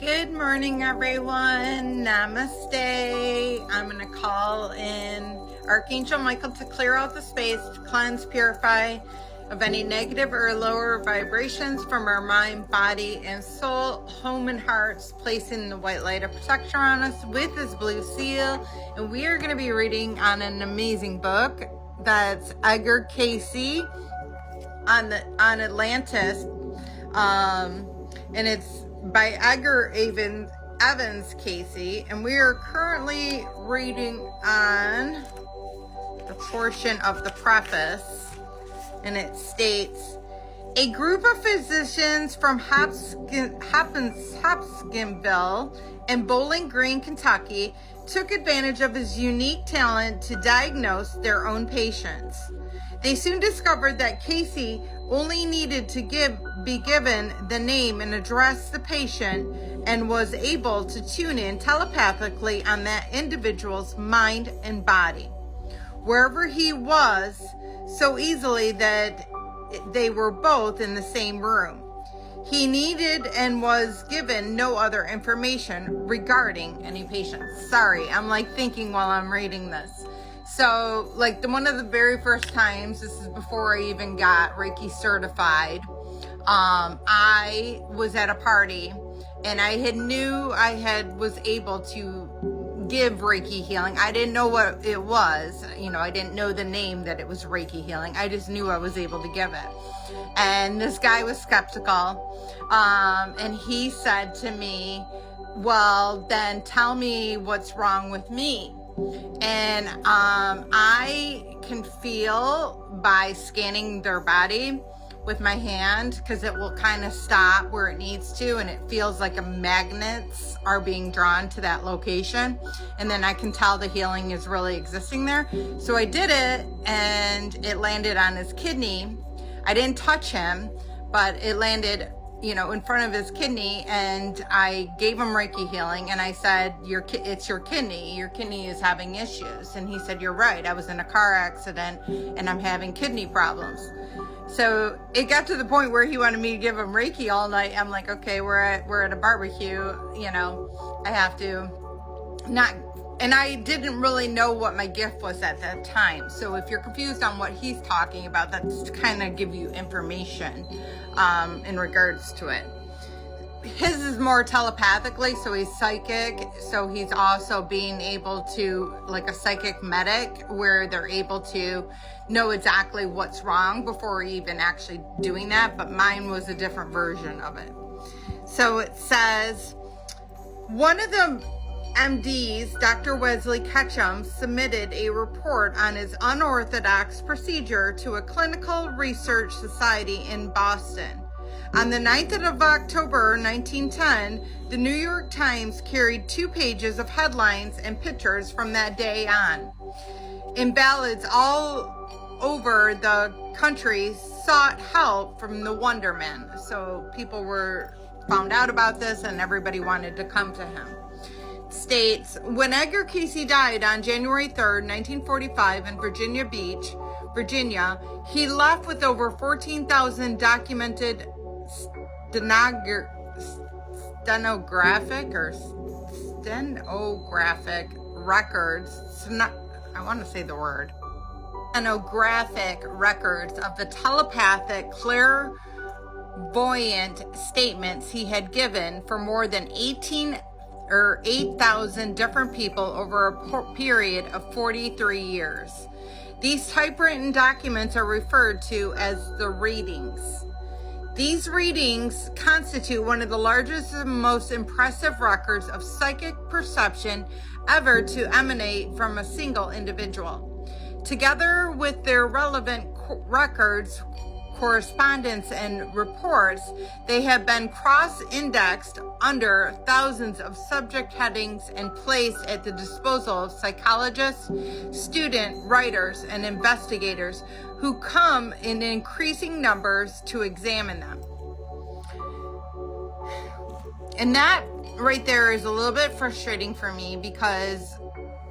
Good morning, everyone. Namaste. I'm going to call in Archangel Michael to clear out the space, to cleanse, purify of any negative or lower vibrations from our mind, body, and soul, home, and hearts, placing the white light of protection on us with this blue seal. And we are going to be reading on an amazing book that's Edgar Cayce on Atlantis. And it's by Edgar Evans Cayce, and we are currently reading on the portion of the preface, and it states, a group of physicians from Hopkinsville and Bowling Green, Kentucky, took advantage of his unique talent to diagnose their own patients. They soon discovered that Cayce only needed to be given the name and address the patient and was able to tune in telepathically on that individual's mind and body, wherever he was, so easily that they were both in the same room. He needed and was given no other information regarding any patient. Sorry, I'm thinking while I'm reading this. So, one of the very first times, this is before I even got Reiki certified, I was at a party and I was able to give Reiki healing. I didn't know what it was. I didn't know the name that it was Reiki healing. I just knew I was able to give it. And this guy was skeptical. And he said to me, well, then tell me what's wrong with me. And I can feel by scanning their body with my hand, because it will kind of stop where it needs to, and it feels like magnets are being drawn to that location, and then I can tell the healing is really existing there. So I did it, and it landed on his kidney. I didn't touch him, but it landed in front of his kidney, and I gave him Reiki healing, and I said, it's your kidney is having issues. And he said, you're right, I was in a car accident and I'm having kidney problems. So it got to the point where he wanted me to give him Reiki all night. I'm like, okay, we're at a barbecue, I have to not. And I didn't really know what my gift was at that time. So if you're confused on what he's talking about, that's to kind of give you information in regards to it. His is more telepathically, so he's psychic. So he's also being able to, like a psychic medic, where they're able to know exactly what's wrong before even actually doing that. But mine was a different version of it. So it says, one of the MDs, Dr. Wesley Ketchum, submitted a report on his unorthodox procedure to a clinical research society in Boston. On the 9th of October 1910, the New York Times carried 2 pages of headlines and pictures from that day on. In ballads all over the country sought help from the Wonder Man. So people found out about this, and everybody wanted to come to him. States, when Edgar Cayce died on January 3rd, 1945 in Virginia Beach, Virginia, he left with over 14,000 documented stenographic records. I want to say the word. Stenographic records of the telepathic, clairvoyant statements he had given for more than 8,000 different people over a period of 43 years. These typewritten documents are referred to as the readings. These readings constitute one of the largest and most impressive records of psychic perception ever to emanate from a single individual. Together with their relevant records, correspondence, and reports, they have been cross-indexed under thousands of subject headings and placed at the disposal of psychologists, student writers, and investigators who come in increasing numbers to examine them. And that right there is a little bit frustrating for me, because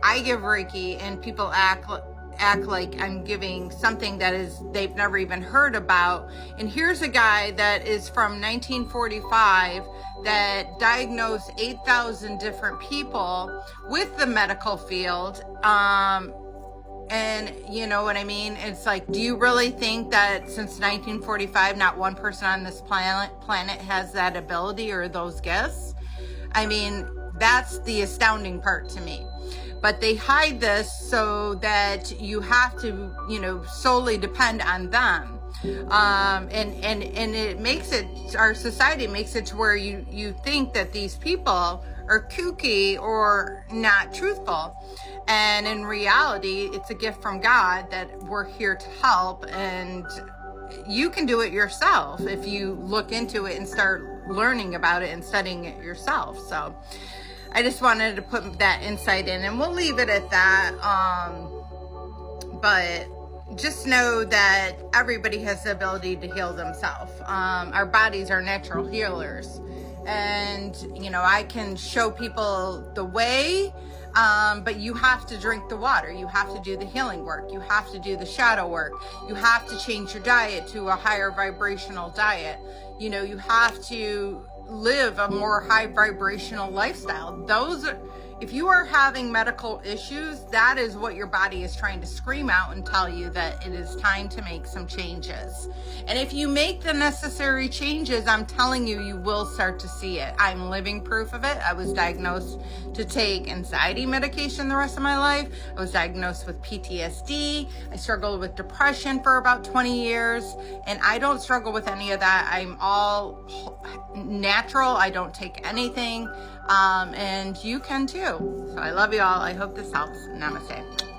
I give Reiki and people act act like I'm giving something that they've never even heard about. And here's a guy that is from 1945 that diagnosed 8,000 different people with the medical field. And you know what I mean? It's like, do you really think that since 1945, not one person on this planet has that ability or those gifts? I mean, that's the astounding part to me. But they hide this so that you have to, you know, solely depend on them. And it makes it, our society makes it to where you think that these people are kooky or not truthful. And in reality, it's a gift from God that we're here to help, and you can do it yourself if you look into it and start learning about it and studying it yourself. So I just wanted to put that insight in, and we'll leave it at that. But just know that everybody has the ability to heal themselves. Our bodies are natural healers. And, you know, I can show people the way, but you have to drink the water. You have to do the healing work. You have to do the shadow work. You have to change your diet to a higher vibrational diet. You know, you have to live a more high vibrational lifestyle. Those are, if you are having medical issues, that is what your body is trying to scream out and tell you that it is time to make some changes. And if you make the necessary changes, I'm telling you, you will start to see it. I'm living proof of it. I was diagnosed to take anxiety medication the rest of my life. I was diagnosed with PTSD. I struggled with depression for about 20 years, and I don't struggle with any of that. I'm all natural. I don't take anything. And you can too. So I love you all. I hope this helps. Namaste.